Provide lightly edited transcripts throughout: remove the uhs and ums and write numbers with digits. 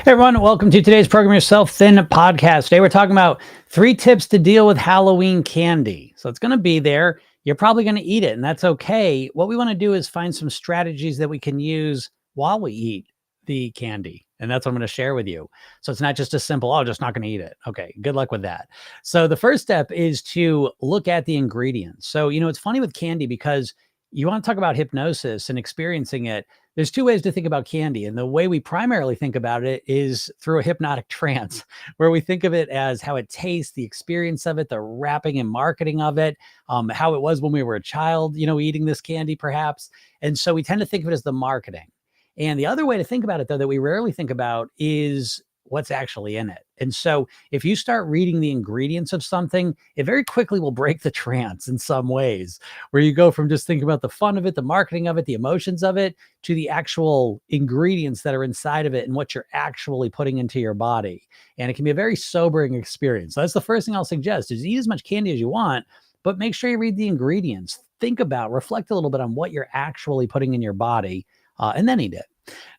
Hey everyone, welcome to today's Program Yourself Thin podcast. Today we're talking about 3 tips to deal with Halloween candy. So it's going to be there. You're probably going to eat it, and that's okay. What we want to do is find some strategies that we can use while we eat the candy. And that's what I'm going to share with you. So it's not just a simple, oh, just not going to eat it. Okay, good luck with that. So the first step is to look at the ingredients. So, it's funny with candy because you want to talk about hypnosis and experiencing it. There's 2 ways to think about candy, and the way we primarily think about it is through a hypnotic trance, where we think of it as how it tastes, the experience of it, the wrapping and marketing of it, how it was when we were a child, eating this candy perhaps. And so we tend to think of it as the marketing. And the other way to think about it, though, that we rarely think about is what's actually in it. And so if you start reading the ingredients of something, it very quickly will break the trance in some ways, where you go from just thinking about the fun of it, the marketing of it, the emotions of it, to the actual ingredients that are inside of it and what you're actually putting into your body. And it can be a very sobering experience. So that's the first thing I'll suggest is eat as much candy as you want, but make sure you read the ingredients. Think about, reflect a little bit on what you're actually putting in your body, and then eat it.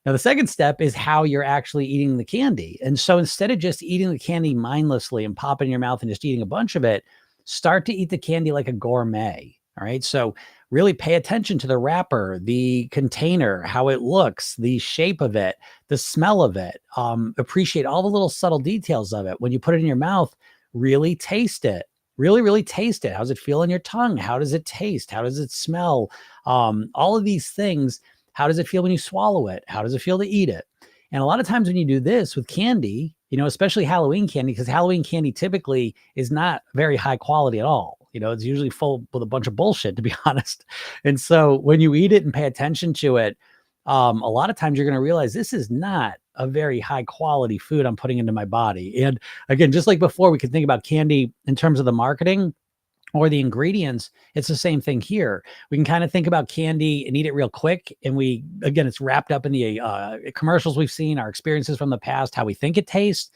Now, the second step is how you're actually eating the candy. And so instead of just eating the candy mindlessly and popping in your mouth and just eating a bunch of it, start to eat the candy like a gourmet. All right. So really pay attention to the wrapper, the container, how it looks, the shape of it, the smell of it. Appreciate all the little subtle details of it. When you put it in your mouth, really taste it. Really, really taste it. How does it feel in your tongue? How does it taste? How does it smell? All of these things. How does it feel when you swallow it? How does it feel to eat it? And a lot of times when you do this with candy, especially Halloween candy, because Halloween candy typically is not very high quality at all. It's usually full with a bunch of bullshit, to be honest. And so when you eat it and pay attention to it, a lot of times you're going to realize this is not a very high quality food I'm putting into my body. And again, just like before, we could think about candy in terms of the marketing or the ingredients. It's the same thing here. We can kind of think about candy and eat it real quick. And again, it's wrapped up in the commercials we've seen, our experiences from the past, how we think it tastes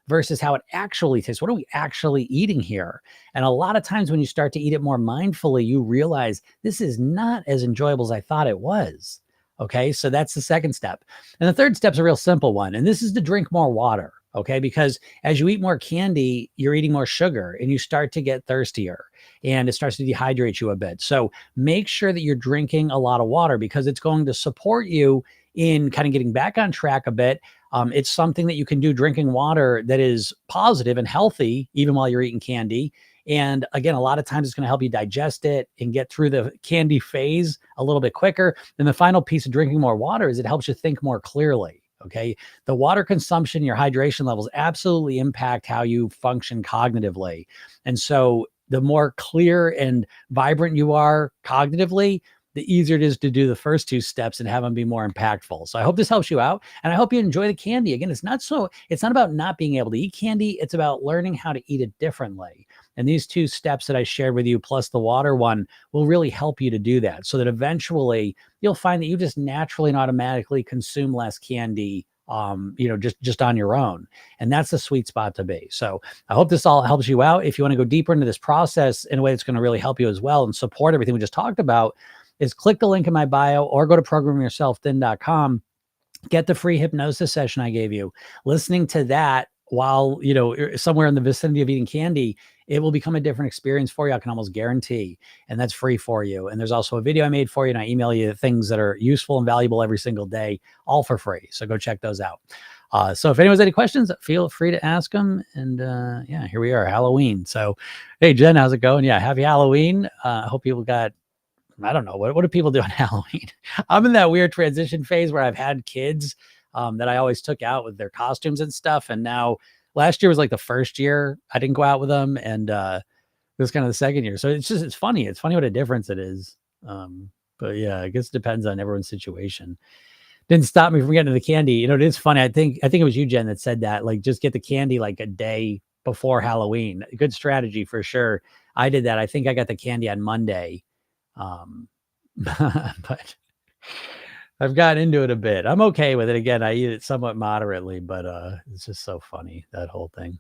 versus how it actually tastes. What are we actually eating here? And a lot of times when you start to eat it more mindfully, you realize this is not as enjoyable as I thought it was. Okay, so that's the second step. And the third step's a real simple one. And this is to drink more water. Okay, because as you eat more candy, you're eating more sugar and you start to get thirstier and it starts to dehydrate you a bit. So make sure that you're drinking a lot of water because it's going to support you in kind of getting back on track a bit. It's something that you can do, drinking water that is positive and healthy, even while you're eating candy. And again, a lot of times it's going to help you digest it and get through the candy phase a little bit quicker. And the final piece of drinking more water is it helps you think more clearly. Okay. The water consumption, your hydration levels absolutely impact how you function cognitively. And so the more clear and vibrant you are cognitively, the easier it is to do the first 2 steps and have them be more impactful. So I hope this helps you out. And I hope you enjoy the candy. Again, it's not about not being able to eat candy. It's about learning how to eat it differently. And these 2 steps that I shared with you, plus the water one, will really help you to do that so that eventually you'll find that you just naturally and automatically consume less candy, just on your own. And that's the sweet spot to be. So I hope this all helps you out. If you want to go deeper into this process in a way that's going to really help you as well and support everything we just talked about, is click the link in my bio or go to programyourselfthin.com. Get the free hypnosis session I gave you. Listening to that while, somewhere in the vicinity of eating candy, it will become a different experience for you. I can almost guarantee. And that's free for you. And there's also a video I made for you. And I email you things that are useful and valuable every single day, all for free. So go check those out. So if anyone has any questions, feel free to ask them. And here we are, Halloween. So, hey, Jen, how's it going? Yeah, happy Halloween. I hope people got, I don't know, what do people do on Halloween? I'm in that weird transition phase where I've had kids that I always took out with their costumes and stuff. And now last year was like the first year I didn't go out with them. And this was kind of the second year. So it's funny. It's funny what a difference it is. But yeah, I guess it depends on everyone's situation. Didn't stop me from getting to the candy. It is funny. I think it was you, Jen, that said that, like, just get the candy like a day before Halloween. Good strategy for sure. I did that. I think I got the candy on Monday. But I've gotten into it a bit. I'm okay with it. Again, I eat it somewhat moderately, but it's just so funny, that whole thing.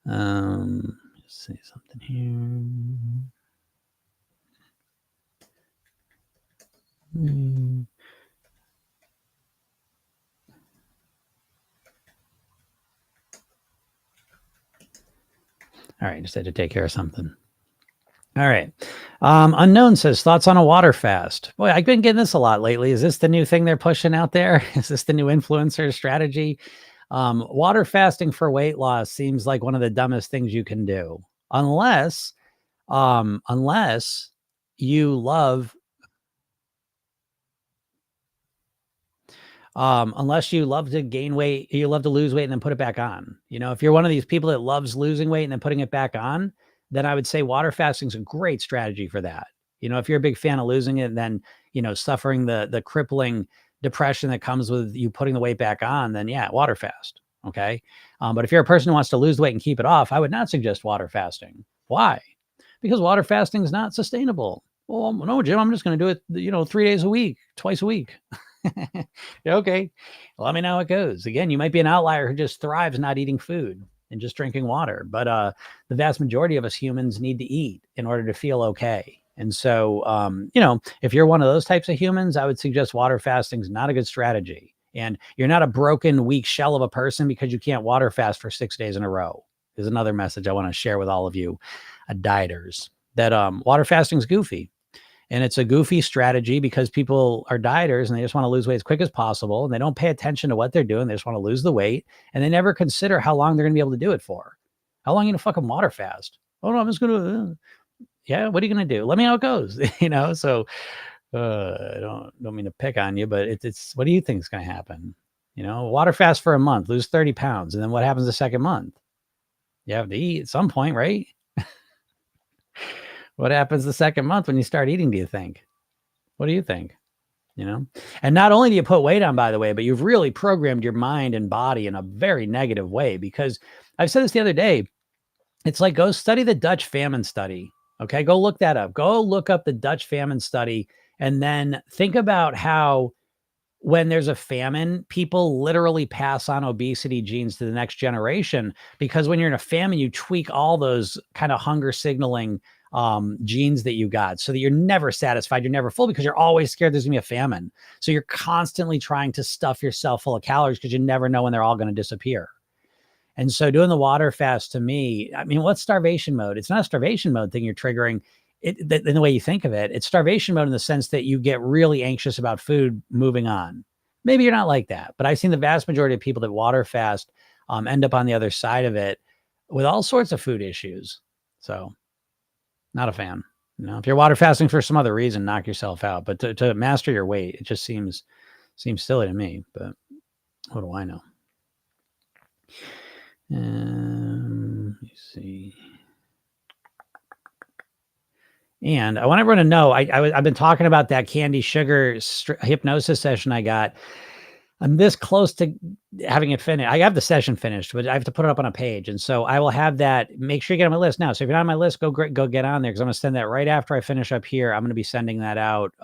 Let's see something here. All right, just had to take care of something. All right. Unknown says thoughts on a water fast. Boy, I've been getting this a lot lately. Is this the new thing they're pushing out there? Is this the new influencer strategy? Water fasting for weight loss seems like one of the dumbest things you can do, unless you love unless you love to gain weight, you love to lose weight and then put it back on. If you're one of these people that loves losing weight and then putting it back on, then I would say water fasting is a great strategy for that. If you're a big fan of losing it and then, suffering the crippling depression that comes with you putting the weight back on, then yeah, water fast. Okay. But if you're a person who wants to lose weight and keep it off, I would not suggest water fasting. Why? Because water fasting is not sustainable. Well, no, Jim, I'm just going to do it, 3 days a week, twice a week. Okay. Let me know how it goes. Again, you might be an outlier who just thrives not eating food and just drinking water. But the vast majority of us humans need to eat in order to feel okay. And so, if you're one of those types of humans, I would suggest water fasting is not a good strategy. And you're not a broken, weak shell of a person because you can't water fast for 6 days in a row. Is another message I want to share with all of you dieters, that water fasting is goofy. And it's a goofy strategy because people are dieters and they just want to lose weight as quick as possible. And they don't pay attention to what they're doing. They just want to lose the weight. And they never consider how long they're going to be able to do it for. How long are you going to fucking water fast? Oh, no, I'm just going to, yeah, what are you going to do? Let me know how it goes. So I don't mean to pick on you, but it's what do you think is going to happen? Water fast for a month, lose 30 pounds. And then what happens the second month? You have to eat at some point, right? What happens the second month when you start eating, do you think? What do you think? And not only do you put weight on, by the way, but you've really programmed your mind and body in a very negative way, because I've said this the other day. It's like, go study the Dutch famine study. Okay. Go look that up. Go look up the Dutch famine study and then think about how when there's a famine, people literally pass on obesity genes to the next generation, because when you're in a famine, you tweak all those kind of hunger signaling genes that you got so that you're never satisfied. You're never full because you're always scared there's gonna be a famine. So you're constantly trying to stuff yourself full of calories because you never know when they're all going to disappear. And so doing the water fast, to me, I mean, what's starvation mode? It's not a starvation mode thing you're triggering it in the way you think of it. It's starvation mode in the sense that you get really anxious about food moving on. Maybe you're not like that, but I've seen the vast majority of people that water fast end up on the other side of it with all sorts of food issues. So not a fan. If you're water fasting for some other reason, knock yourself out. But to master your weight, it just seems silly to me. But what do I know? Let me see. And I want everyone to know, I've been talking about that candy sugar hypnosis session I got. I'm this close to having it finished. I have the session finished, but I have to put it up on a page. And so I will have that. Make sure you get on my list now. So if you're not on my list, go get on there, because I'm going to send that right after I finish up here. I'm going to be sending that out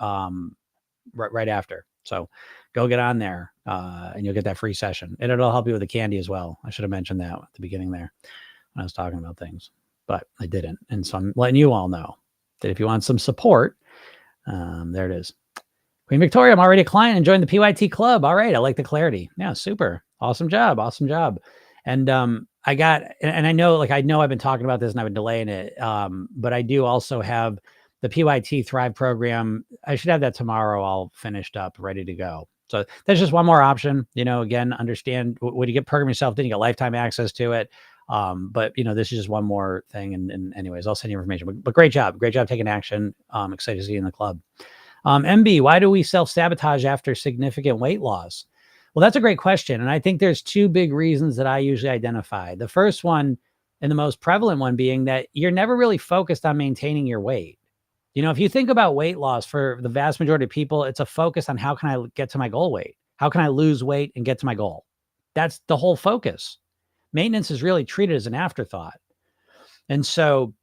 right after. So go get on there and you'll get that free session. And it'll help you with the candy as well. I should have mentioned that at the beginning there when I was talking about things, but I didn't. And so I'm letting you all know that if you want some support, there it is. Queen Victoria, I'm already a client and joined the PYT club. All right. I like the clarity. Yeah. Super. Awesome job. Awesome job. And I got, and I know I've been talking about this and I've been delaying it. But I do also have the PYT Thrive program. I should have that tomorrow all finished up, ready to go. So that's just one more option. Again, understand when you get program yourself, then you get lifetime access to it. But this is just one more thing. And anyways, I'll send you information, but great job taking action. Excited to see you in the club. MB, why do we self-sabotage after significant weight loss? Well, that's a great question. And I think there's two big reasons that I usually identify. The first one, and the most prevalent one, being that you're never really focused on maintaining your weight. If you think about weight loss, for the vast majority of people, it's a focus on how can I get to my goal weight? How can I lose weight and get to my goal? That's the whole focus. Maintenance is really treated as an afterthought. And so,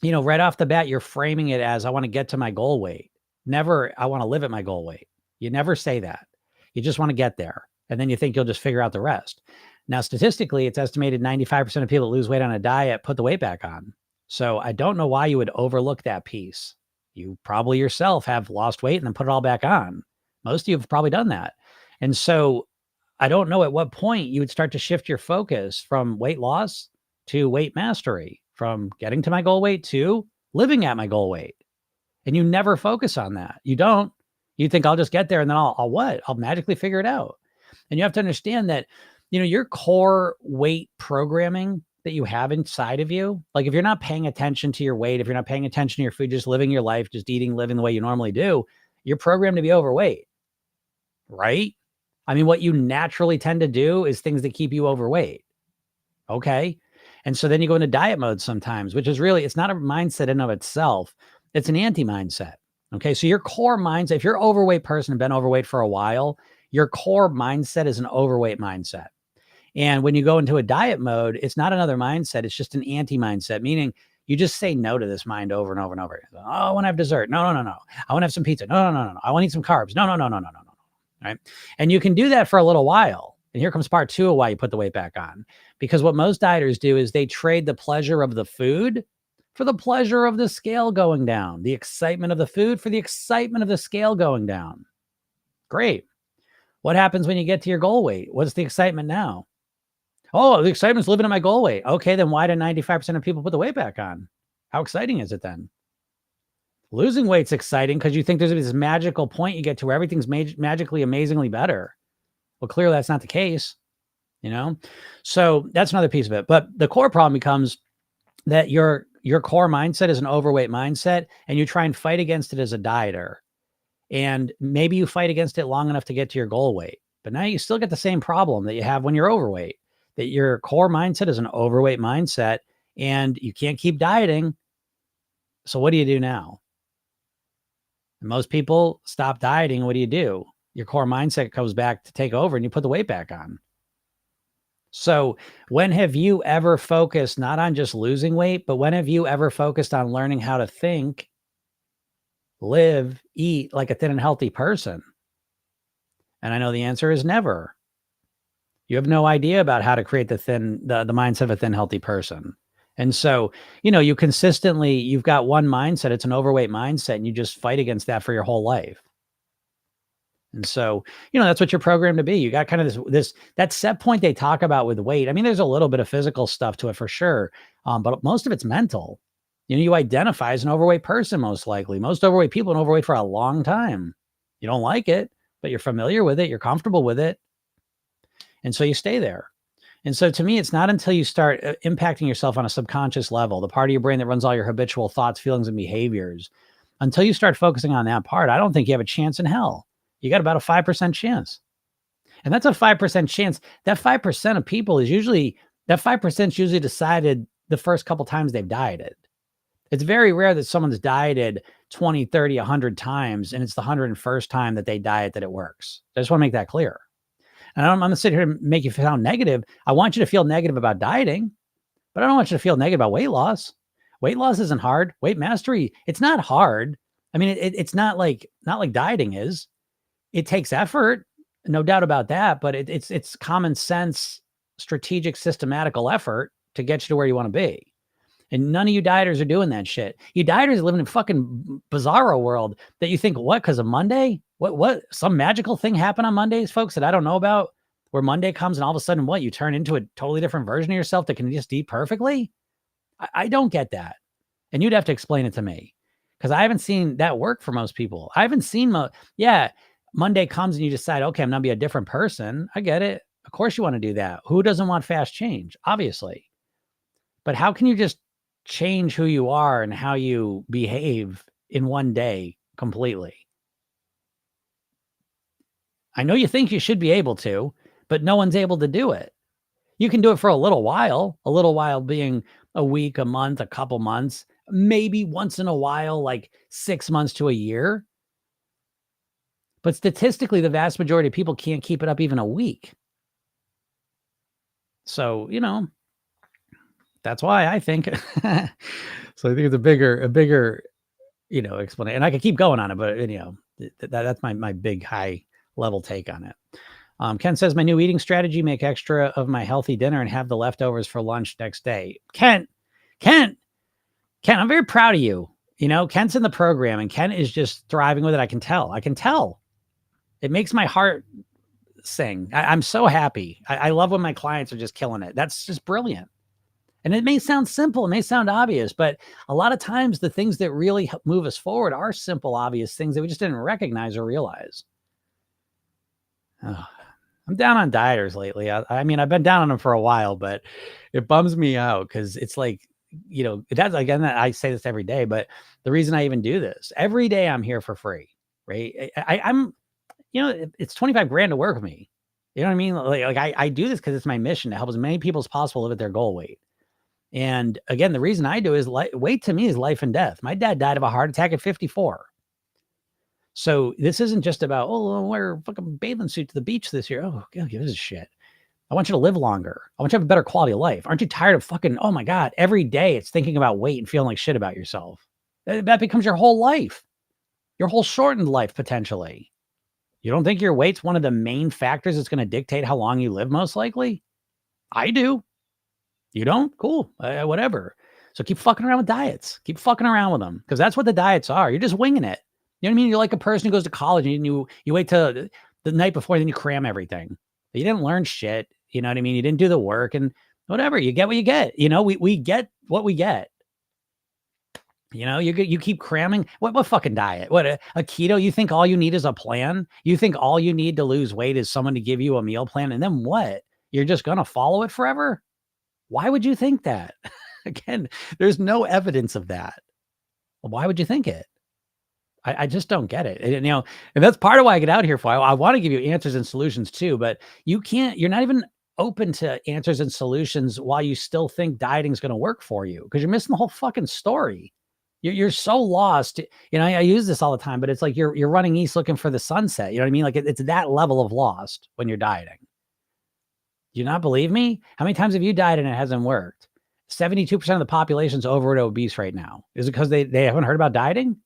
right off the bat, you're framing it as, I want to get to my goal weight. Never, I want to live at my goal weight. You never say that. You just want to get there. And then you think you'll just figure out the rest. Now, statistically, it's estimated 95% of people that lose weight on a diet put the weight back on. So I don't know why you would overlook that piece. You probably yourself have lost weight and then put it all back on. Most of you have probably done that. And so I don't know at what point you would start to shift your focus from weight loss to weight mastery, from getting to my goal weight to living at my goal weight. And you never focus on that. You don't. You think I'll just get there and then I'll what? I'll magically figure it out. And you have to understand that, your core weight programming that you have inside of you, like if you're not paying attention to your weight, if you're not paying attention to your food, just living your life, just eating, living the way you normally do, you're programmed to be overweight, right? I mean, what you naturally tend to do is things that keep you overweight. Okay. And so then you go into diet mode sometimes, which is really, it's not a mindset in and of itself. It's an anti-mindset. Okay. So your core mindset, if you're an overweight person and been overweight for a while, your core mindset is an overweight mindset. And when you go into a diet mode, it's not another mindset. It's just an anti-mindset, meaning you just say no to this mind over and over and over. Oh, I want to have dessert. No, no, no, no. I want to have some pizza. No, no, no, no, no. I want to eat some carbs. No, no, no, no, no, no, no. Right. And you can do that for a little while. And here comes part 2 of why you put the weight back on. Because what most dieters do is they trade the pleasure of the food for the pleasure of the scale going down, the excitement of the food for the excitement of the scale going down. Great. What happens when you get to your goal weight? What's the excitement now? Oh, the excitement's living at my goal weight. Okay, then why do 95% of people put the weight back on? How exciting is it then? Losing weight's exciting because you think there's this magical point you get to where everything's magically, amazingly better. Well, clearly that's not the case, So that's another piece of it. But the core problem becomes that your core mindset is an overweight mindset, and you try and fight against it as a dieter. And maybe you fight against it long enough to get to your goal weight. But now you still get the same problem that you have when you're overweight, that your core mindset is an overweight mindset, and you can't keep dieting. So what do you do now? And most people stop dieting. What do? Your core mindset goes back to take over and you put the weight back on. So when have you ever focused not on just losing weight, but when have you ever focused on learning how to think, live, eat like a thin and healthy person? And I know the answer is never. You have no idea about how to create the mindset of a thin, healthy person. And so, you've got one mindset, it's an overweight mindset, and you just fight against that for your whole life. And so, that's what you're programmed to be. You got kind of that set point they talk about with weight. I mean, there's a little bit of physical stuff to it for sure. But most of it's mental. You identify as an overweight person, most likely. Most overweight people have been overweight for a long time. You don't like it, but you're familiar with it. You're comfortable with it. And so you stay there. And so to me, it's not until you start impacting yourself on a subconscious level, the part of your brain that runs all your habitual thoughts, feelings, and behaviors, until you start focusing on that part, I don't think you have a chance in hell. You got about a 5% chance. And that's a 5% chance. That 5% of people is usually decided the first couple times they've dieted. It's very rare that someone's dieted 20, 30, 100 times, and it's the 101st time that they diet that it works. I just want to make that clear. And I'm going to sit here and make you sound negative. I want you to feel negative about dieting, but I don't want you to feel negative about weight loss. Weight loss isn't hard. Weight mastery, it's not hard. I mean, it's not like dieting is. It takes effort, no doubt about that, but it's common sense, strategic, systematical effort to get you to where you want to be. And none of you dieters are doing that shit. You dieters live in a fucking bizarro world that you think, what, because of Monday? What, some magical thing happen on Mondays, folks, that I don't know about, where Monday comes and all of a sudden, what, you turn into a totally different version of yourself that can just eat perfectly? I don't get that. And you'd have to explain it to me, because I haven't seen that work for most people. I haven't seen, Monday comes and you decide, okay, I'm going to be a different person. I get it. Of course you want to do that. Who doesn't want fast change? Obviously. But how can you just change who you are and how you behave in one day completely? I know you think you should be able to, but no one's able to do it. You can do it for a little while being a week, a month, a couple months, maybe once in a while, like 6 months to a year. But statistically, the vast majority of people can't keep it up even a week. So, that's why I think. So I think it's a bigger, explanation. And I could keep going on it, but that's my big high level take on it. Ken says, my new eating strategy, make extra of my healthy dinner and have the leftovers for lunch next day. Ken, I'm very proud of you. Ken's in the program and Ken is just thriving with it. I can tell. It makes my heart sing. I'm so happy. I love when my clients are just killing it. That's just brilliant. And it may sound simple, it may sound obvious, but a lot of times the things that really help move us forward are simple, obvious things that we just didn't recognize or realize. I'm down on dieters lately. I mean, I've been down on them for a while, but it bums me out because it's like, it does. Again, I say this every day, but the reason I even do this every day, I'm here for free, right? I'm, it's 25 grand to work with me. You know what I mean? Like I do this because it's my mission to help as many people as possible live at their goal weight. And again, the reason I do is weight to me is life and death. My dad died of a heart attack at 54. So this isn't just about, I'll wear a fucking bathing suit to the beach this year. Oh, God, give us a shit. I want you to live longer. I want you to have a better quality of life. Aren't you tired of fucking, oh my God, every day it's thinking about weight and feeling like shit about yourself. That becomes your whole life, your whole shortened life potentially. You don't think your weight's one of the main factors that's going to dictate how long you live most likely? I do. You don't? Cool. Whatever. So keep fucking around with diets. Keep fucking around with them because that's what the diets are. You're just winging it. You know what I mean? You're like a person who goes to college and you wait till the night before, then you cram everything. You didn't learn shit. You know what I mean? You didn't do the work and whatever. You get what you get. We get what we get. You keep cramming. What fucking diet? What a keto? You think all you need is a plan? You think all you need to lose weight is someone to give you a meal plan? And then what? You're just going to follow it forever? Why would you think that? Again, there's no evidence of that. Why would you think it? I just don't get it. And that's part of why I get out here for. I want to give you answers and solutions too, but you're not even open to answers and solutions while you still think dieting is going to work for you because you're missing the whole fucking story. You're so lost. I use this all the time, but it's like you're running east looking for the sunset. You know what I mean? Like it's that level of lost when you're dieting. Do you not believe me? How many times have you dieted and it hasn't worked? 72% of the population's overweight obese right now. Is it because they haven't heard about dieting?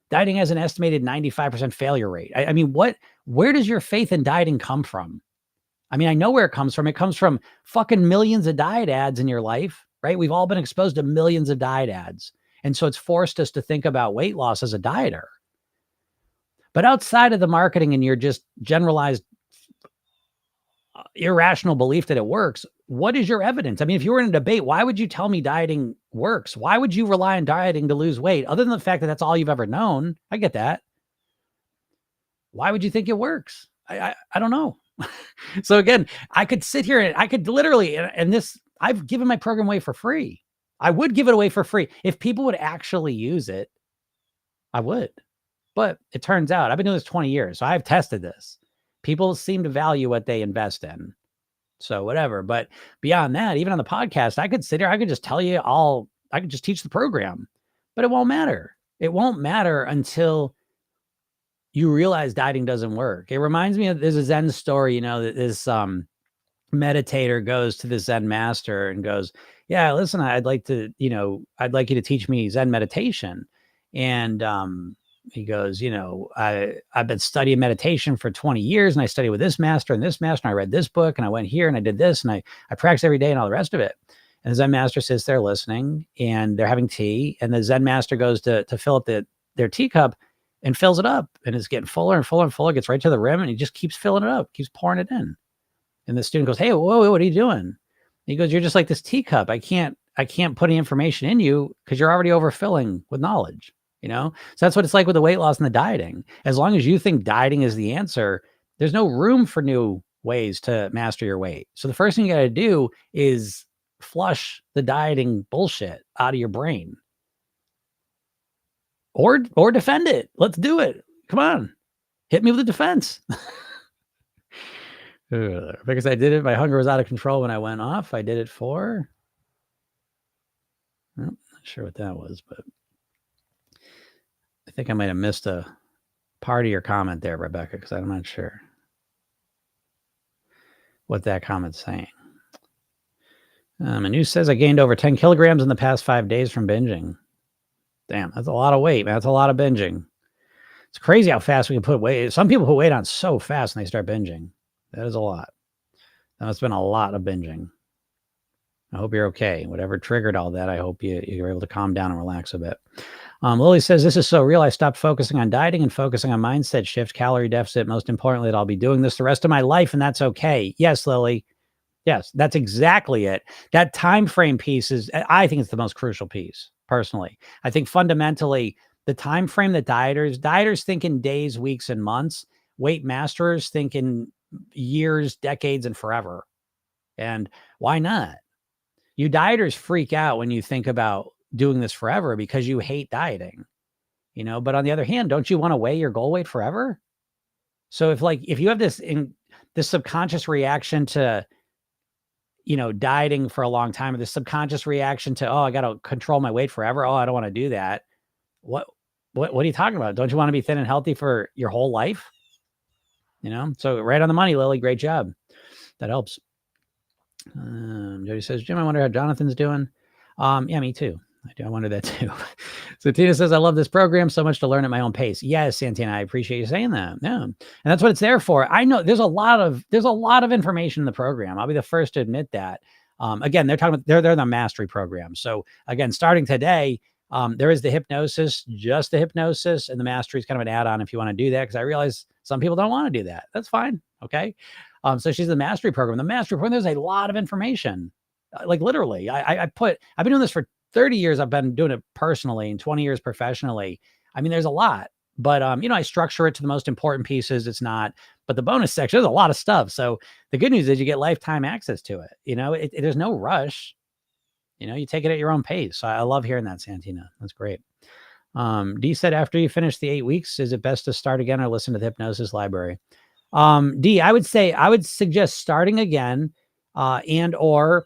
Dieting has an estimated 95% failure rate. I mean, where does your faith in dieting come from? I mean, I know where it comes from. It comes from fucking millions of diet ads in your life, right? We've all been exposed to millions of diet ads. And so it's forced us to think about weight loss as a dieter. But outside of the marketing and your just generalized irrational belief that it works, what is your evidence? I mean, if you were in a debate, why would you tell me dieting works? Why would you rely on dieting to lose weight? Other than the fact that that's all you've ever known. I get that. Why would you think it works? I don't know. So again, I could sit here and I could literally, and this, I've given my program away for free. I would give it away for free. If people would actually use it, I would. But it turns out I've been doing this 20 years. So I've tested this. People seem to value what they invest in. So whatever. But beyond that, even on the podcast, I could sit here, I could just tell you I could just teach the program, but it won't matter. It won't matter until you realize dieting doesn't work. It reminds me of, there's a Zen story, that this meditator goes to the Zen master and goes, yeah, listen, I'd like you to teach me Zen meditation. And he goes, I've been studying meditation for 20 years and I studied with this master and this master. And I read this book and I went here and I did this and I practice every day and all the rest of it. And the Zen master sits there listening and they're having tea. And the Zen master goes to fill up their teacup and fills it up. And it's getting fuller and fuller and fuller, gets right to the rim. And he just keeps filling it up, keeps pouring it in. And the student goes, hey, whoa, what are you doing? And he goes, you're just like this teacup. I can't put any information in you because you're already overfilling with knowledge. So that's what it's like with the weight loss and the dieting. As long as you think dieting is the answer, there's no room for new ways to master your weight. So the first thing you got to do is flush the dieting bullshit out of your brain or defend it. Let's do it. Come on. Hit me with a defense. Because I did it. My hunger was out of control when I went off. I did it for, not sure what that was, but I think I might have missed a part of your comment there, Rebecca, because I'm not sure what that comment's saying. Manu says, I gained over 10 kilograms in the past 5 days from binging. Damn, that's a lot of weight, man. That's a lot of binging. It's crazy how fast we can put weight. Some people put weight on so fast and they start binging. That is a lot. That's been a lot of binging. I hope you're okay. Whatever triggered all that, I hope you're able to calm down and relax a bit. Lily says, this is so real. I stopped focusing on dieting and focusing on mindset shift, calorie deficit. Most importantly, that I'll be doing this the rest of my life, and that's okay. Yes, Lily. Yes, that's exactly it. That time frame piece is, I think it's the most crucial piece, personally. I think fundamentally, the time frame that dieters think in days, weeks, and months. Weight masters think in years, decades, and forever. And why not? You dieters freak out when you think about doing this forever because you hate dieting, but on the other hand, don't you want to weigh your goal weight forever? So if you have this subconscious reaction to, dieting for a long time, or the subconscious reaction to, oh, I got to control my weight forever. Oh, I don't want to do that. What, what are you talking about? Don't you want to be thin and healthy for your whole life? So right on the money, Lily. Great job. That helps. Jody says, Jim, I wonder how Jonathan's doing. Yeah, me too. I wonder that too. So Tina says, I love this program, so much to learn at my own pace. Yes, Santina, I appreciate you saying that. Yeah. And that's what it's there for. I know there's a lot of information in the program. I'll be the first to admit that. Again, they're talking about, they're the mastery program. So again, starting today, there is the hypnosis, just the hypnosis, and the mastery is kind of an add-on if you want to do that, because I realize some people don't want to do that. That's fine. Okay. So she's the mastery program. The mastery program, there's a lot of information. Like literally, I've been doing this for 30 years. I've been doing it personally, and 20 years professionally. I mean, there's a lot, but I structure it to the most important pieces. It's not, but the bonus section, there's a lot of stuff. So the good news is you get lifetime access to it. There's no rush. You take it at your own pace. So I love hearing that, Santina. That's great. D said, after you finish the 8 weeks, is it best to start again or listen to the hypnosis library? D, I would suggest starting again, and or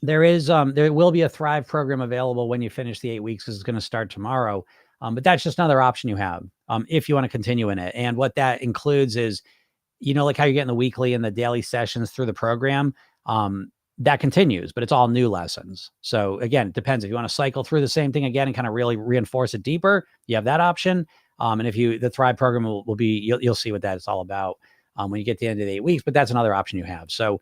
there will be a Thrive program available when you finish the 8 weeks, because it's going to start tomorrow. But that's just another option you have, if you want to continue in it. And what that includes is, like how you're getting the weekly and the daily sessions through the program, that continues, but it's all new lessons. So again, it depends. If you want to cycle through the same thing again and kind of really reinforce it deeper, you have that option. And if the Thrive program will be, you'll see what that is all about when you get to the end of the 8 weeks, but that's another option you have. So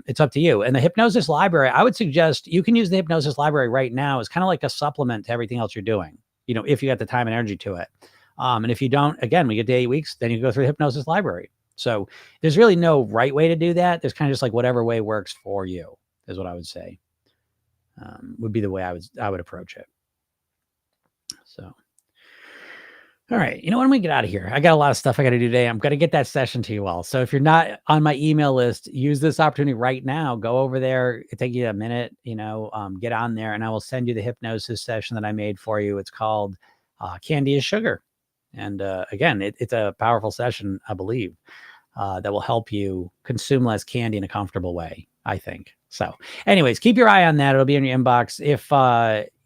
it's up to you. And the hypnosis library, I would suggest you can use the hypnosis library right now as kind of like a supplement to everything else you're doing, if you got the time and energy to it. And if you don't, again, we get to 8 weeks, then you go through the hypnosis library. So there's really no right way to do that. There's kind of just like whatever way works for you is what I would say, would be the way I would approach it. So. All right. When we get out of here, I got a lot of stuff I got to do today. I'm going to get that session to you all. So if you're not on my email list, use this opportunity right now. Go over there. It'll take you a minute, get on there, and I will send you the hypnosis session that I made for you. It's called Candy is Sugar. And again, it's a powerful session, I believe, that will help you consume less candy in a comfortable way, I think. So anyways, keep your eye on that. It'll be in your inbox. If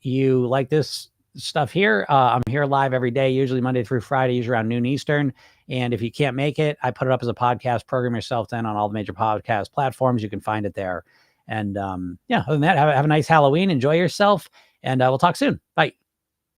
you like this stuff here, I'm here live every day, usually Monday through Friday, usually around noon Eastern. And if you can't make it, I put it up as a podcast. Program yourself then on all the major podcast platforms. You can find it there. And other than that, have a nice Halloween. Enjoy yourself. And we'll talk soon. Bye.